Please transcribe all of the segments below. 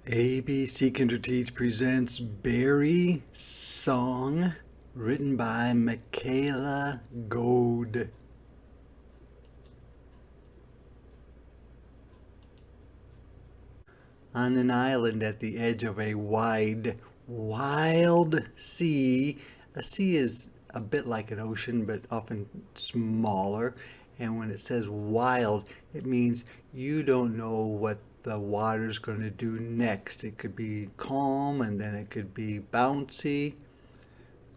ABC Kinder Teach presents Berry Song, written by Michaela Goade. On an island at the edge of a wide, wild sea, a sea is a bit like an ocean, but often smaller. And when it says wild, it means you don't know what the water's going to do next. It could be calm and then it could be bouncy.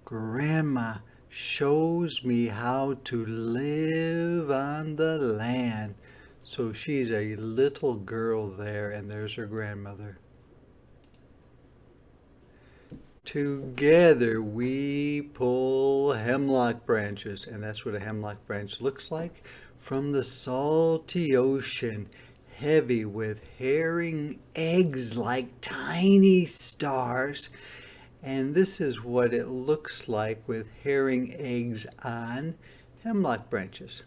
Grandma shows me how to live on the land. So she's a little girl there, and there's her grandmother. Together we pull hemlock branches, and that's what a hemlock branch looks like, from the salty ocean, heavy with herring eggs like tiny stars. And this is what it looks like with herring eggs on hemlock branches.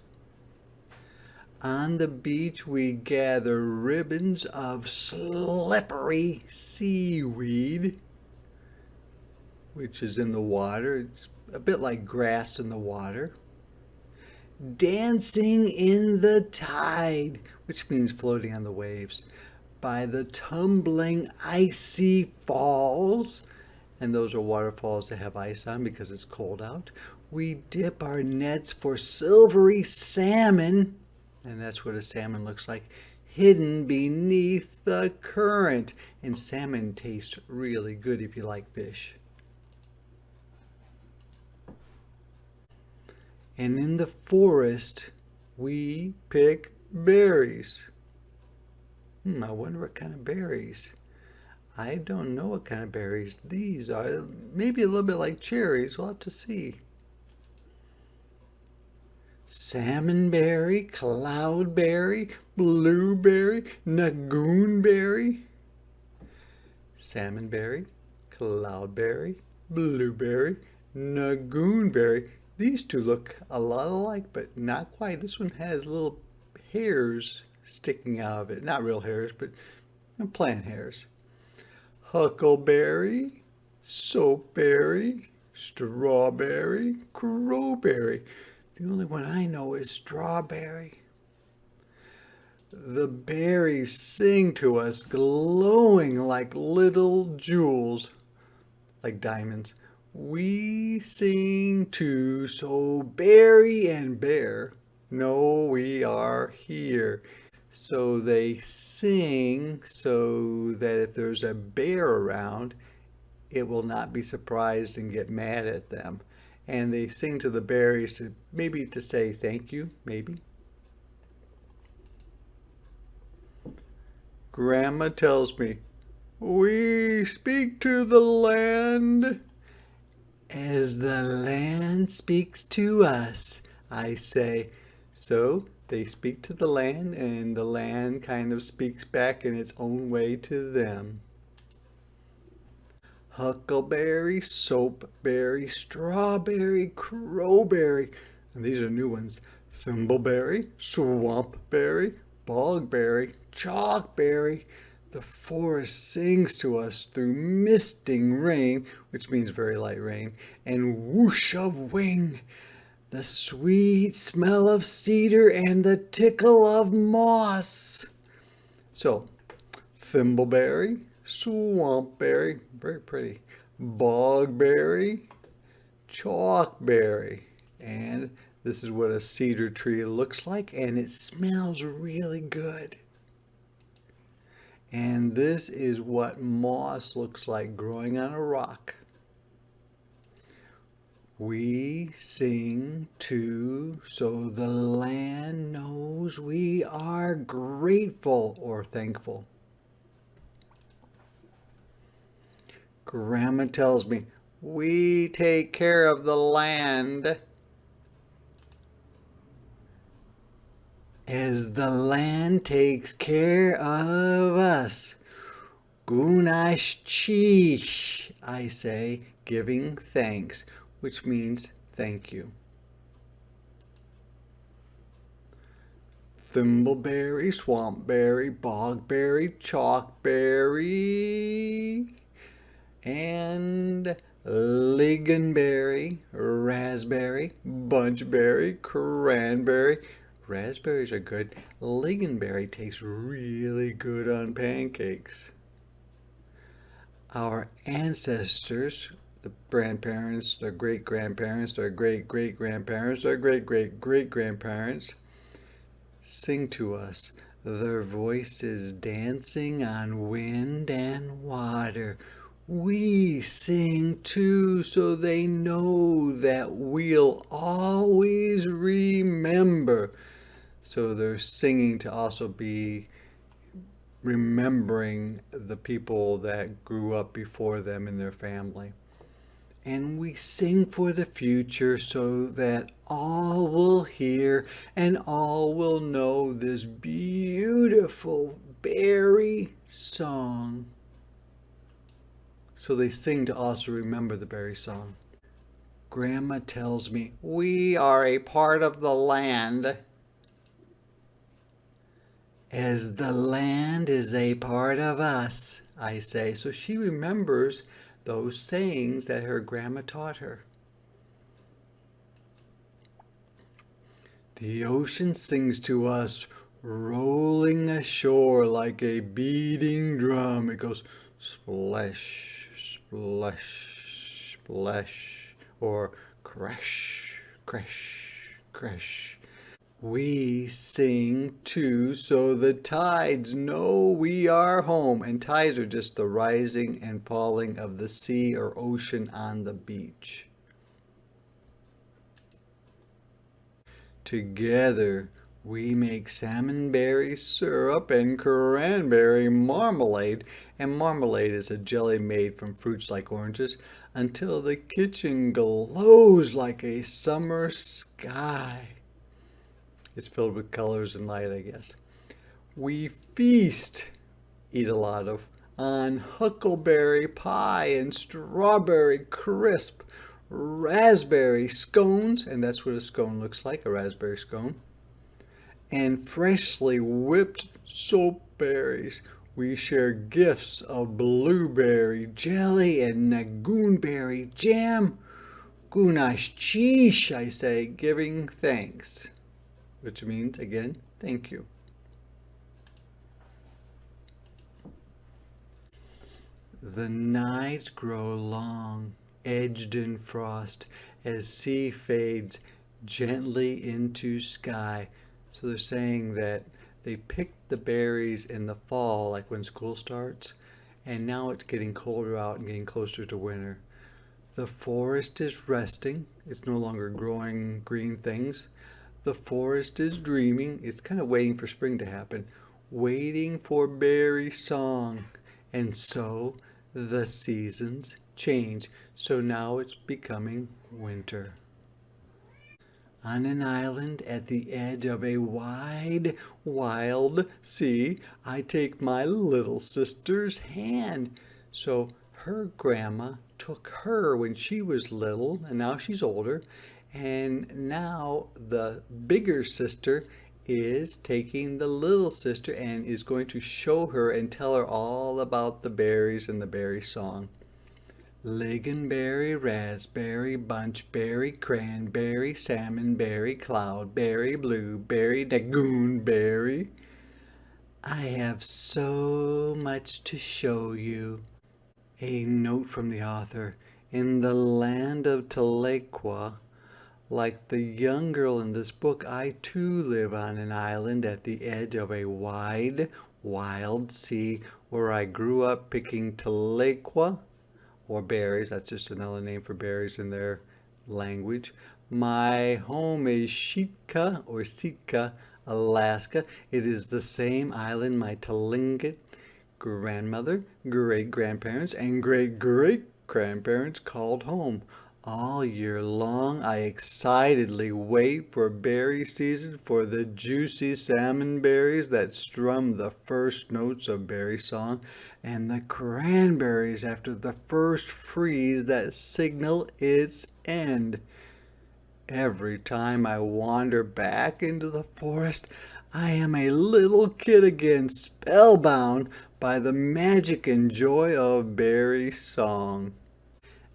On the beach we gather ribbons of slippery seaweed, which is in the water. It's a bit like grass in the water. Dancing in the tide, which means floating on the waves, by the tumbling icy falls, and those are waterfalls that have ice on because it's cold out. We dip our nets for silvery salmon, and that's what a salmon looks like, hidden beneath the current. And salmon tastes really good if you like fish. And in the forest, we pick berries. I wonder what kind of berries. I don't know what kind of berries these are. Maybe a little bit like cherries. We'll have to see. Salmonberry, cloudberry, blueberry, nagoonberry. Salmonberry, cloudberry, blueberry, nagoonberry. These two look a lot alike, but not quite. This one has little hairs sticking out of it. Not real hairs, but plant hairs. Huckleberry, soapberry, strawberry, crowberry. The only one I know is strawberry. The berries sing to us, glowing like little jewels, like diamonds. We sing too, so Berry and Bear know we are here. So they sing so that if there's a bear around, it will not be surprised and get mad at them. And they sing to the berries to maybe to say thank you, maybe. Grandma tells me, we speak to the land as the land speaks to us, I say. So they speak to the land, and the land kind of speaks back in its own way to them. Huckleberry, soapberry, strawberry, crowberry, and these are new ones. Thimbleberry, swampberry, bogberry, chalkberry. The forest sings to us through misting rain, which means very light rain, and whoosh of wing. The sweet smell of cedar and the tickle of moss. So, thimbleberry, swampberry, very pretty, bogberry, chalkberry, and this is what a cedar tree looks like, and it smells really good. And this is what moss looks like growing on a rock. We sing too, so the land knows we are grateful or thankful. Grandma tells me, we take care of the land as the land takes care of us. Gunash, I say, giving thanks, which means thank you. thimbleberry, swampberry, bogberry, chalkberry, and lingonberry, raspberry, bunchberry, cranberry. Raspberries are good. Lingonberry tastes really good on pancakes. Our ancestors, the grandparents, their great grandparents, their great great grandparents, their great great great grandparents, sing to us, their voices dancing on wind and water. We sing too, so they know that we'll always remember. So they're singing to also be remembering the people that grew up before them in their family. And we sing for the future so that all will hear and all will know this beautiful berry song. So they sing to also remember the berry song. Grandma tells me, we are a part of the land, as the land is a part of us, I say. So she remembers those sayings that her grandma taught her. The ocean sings to us, rolling ashore like a beating drum. It goes splash, splash, splash, or crash, crash, crash. We sing too, so the tides know we are home. And tides are just the rising and falling of the sea or ocean on the beach. Together we make salmonberry syrup and cranberry marmalade. And marmalade is a jelly made from fruits like oranges until the kitchen glows like a summer sky. It's filled with colors and light, I guess. We feast, eat a lot of, on huckleberry pie and strawberry crisp, raspberry scones, and that's what a scone looks like, a raspberry scone, and freshly whipped soapberries. We share gifts of blueberry jelly and nagoonberry jam. Gunash cheesh, I say, giving thanks. Which means, again, thank you. The nights grow long, edged in frost, as sea fades gently into sky. So they're saying that they picked the berries in the fall, like when school starts, and now it's getting colder out and getting closer to winter. The forest is resting. It's no longer growing green things. The forest is dreaming. It's kind of waiting for spring to happen, waiting for berry song. And so the seasons change. So now it's becoming winter. On an island at the edge of a wide, wild sea, I take my little sister's hand. So her grandma took her when she was little, and now she's older. And now the bigger sister is taking the little sister and is going to show her and tell her all about the berries and the berry song. Lingonberry, raspberry, bunchberry, cranberry, salmonberry, cloudberry, blueberry, nagoonberry. I have so much to show you. A note from the author. In the land of Caldecott, like the young girl in this book, I too live on an island at the edge of a wide, wild sea where I grew up picking Caldecott, or berries. That's just another name for berries in their language. My home is Sitka, Alaska. It is the same island my Tlingit grandmother, great-grandparents, and great-great-grandparents called home. All year long, I excitedly wait for berry season, for the juicy salmon berries that strum the first notes of berry song, and the cranberries after the first freeze that signal its end. Every time I wander back into the forest, I am a little kid again, spellbound by the magic and joy of berry song.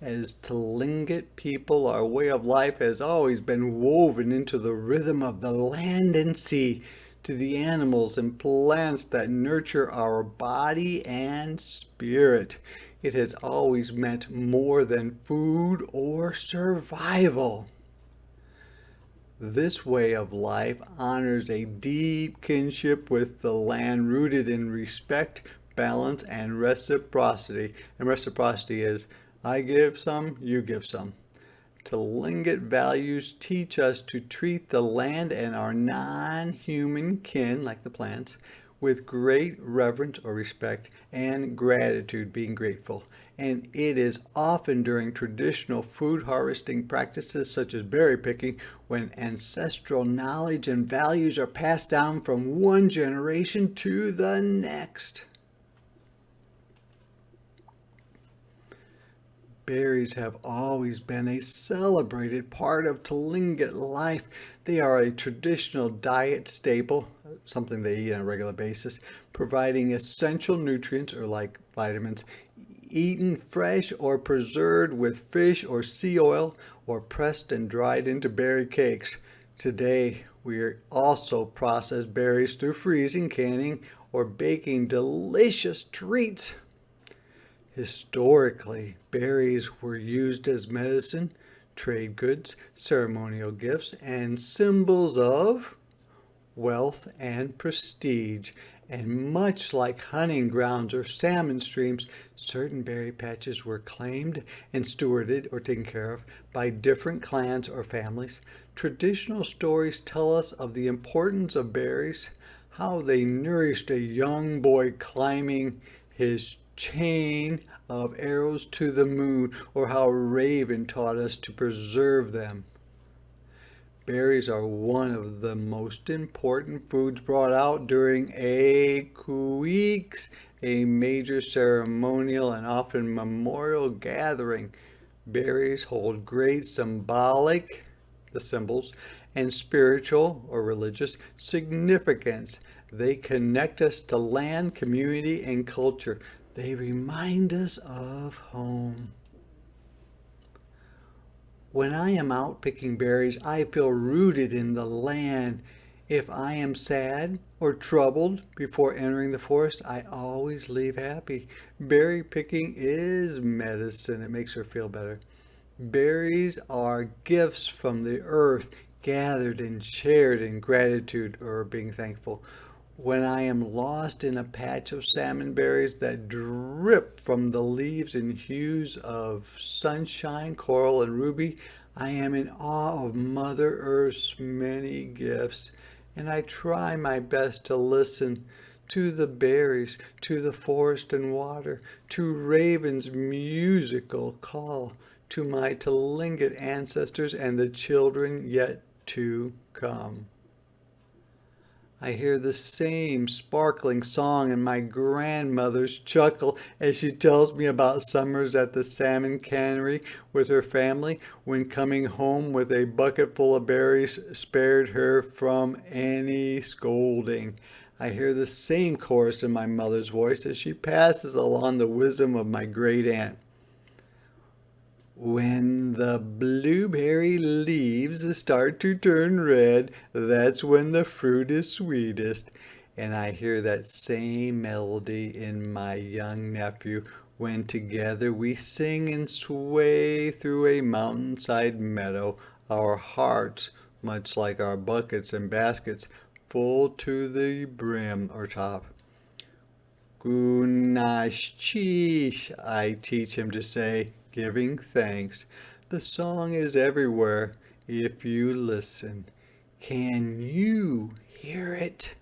As Tlingit people, our way of life has always been woven into the rhythm of the land and sea, to the animals and plants that nurture our body and spirit. It has always meant more than food or survival. This way of life honors a deep kinship with the land rooted in respect, balance, and reciprocity. And reciprocity is I give some, you give some. Tlingit values teach us to treat the land and our non-human kin, like the plants, with great reverence or respect and gratitude, being grateful. And it is often during traditional food harvesting practices such as berry picking when ancestral knowledge and values are passed down from one generation to the next. Berries have always been a celebrated part of Tlingit life. They are a traditional diet staple, something they eat on a regular basis, providing essential nutrients or like vitamins, eaten fresh or preserved with fish or sea oil, or pressed and dried into berry cakes. Today, we also process berries through freezing, canning, or baking delicious treats. Historically, berries were used as medicine, trade goods, ceremonial gifts, and symbols of wealth and prestige. And much like hunting grounds or salmon streams, certain berry patches were claimed and stewarded or taken care of by different clans or families. Traditional stories tell us of the importance of berries, how they nourished a young boy climbing his chain of arrows to the moon, or how a raven taught us to preserve them. Berries are one of the most important foods brought out during a kuiks, a major ceremonial and often memorial gathering. Berries hold great symbolic, the symbols, and spiritual or religious significance. They connect us to land, community, and culture. They remind us of home. When I am out picking berries, I feel rooted in the land. If I am sad or troubled before entering the forest, I always leave happy. Berry picking is medicine. It makes her feel better. Berries are gifts from the earth, gathered and shared in gratitude or being thankful. When I am lost in a patch of salmon berries that drip from the leaves in hues of sunshine, coral, and ruby, I am in awe of Mother Earth's many gifts, and I try my best to listen to the berries, to the forest and water, to ravens' musical call, to my Tlingit ancestors and the children yet to come. I hear the same sparkling song and my grandmother's chuckle as she tells me about summers at the salmon cannery with her family when coming home with a bucket full of berries spared her from any scolding. I hear the same chorus in my mother's voice as she passes along the wisdom of my great aunt. When the blueberry leaves start to turn red, that's when the fruit is sweetest. And I hear that same melody in my young nephew when together we sing and sway through a mountainside meadow, our hearts, much like our buckets and baskets, full to the brim or top. Gunashchish, I teach him to say, giving thanks. The song is everywhere if you listen. Can you hear it?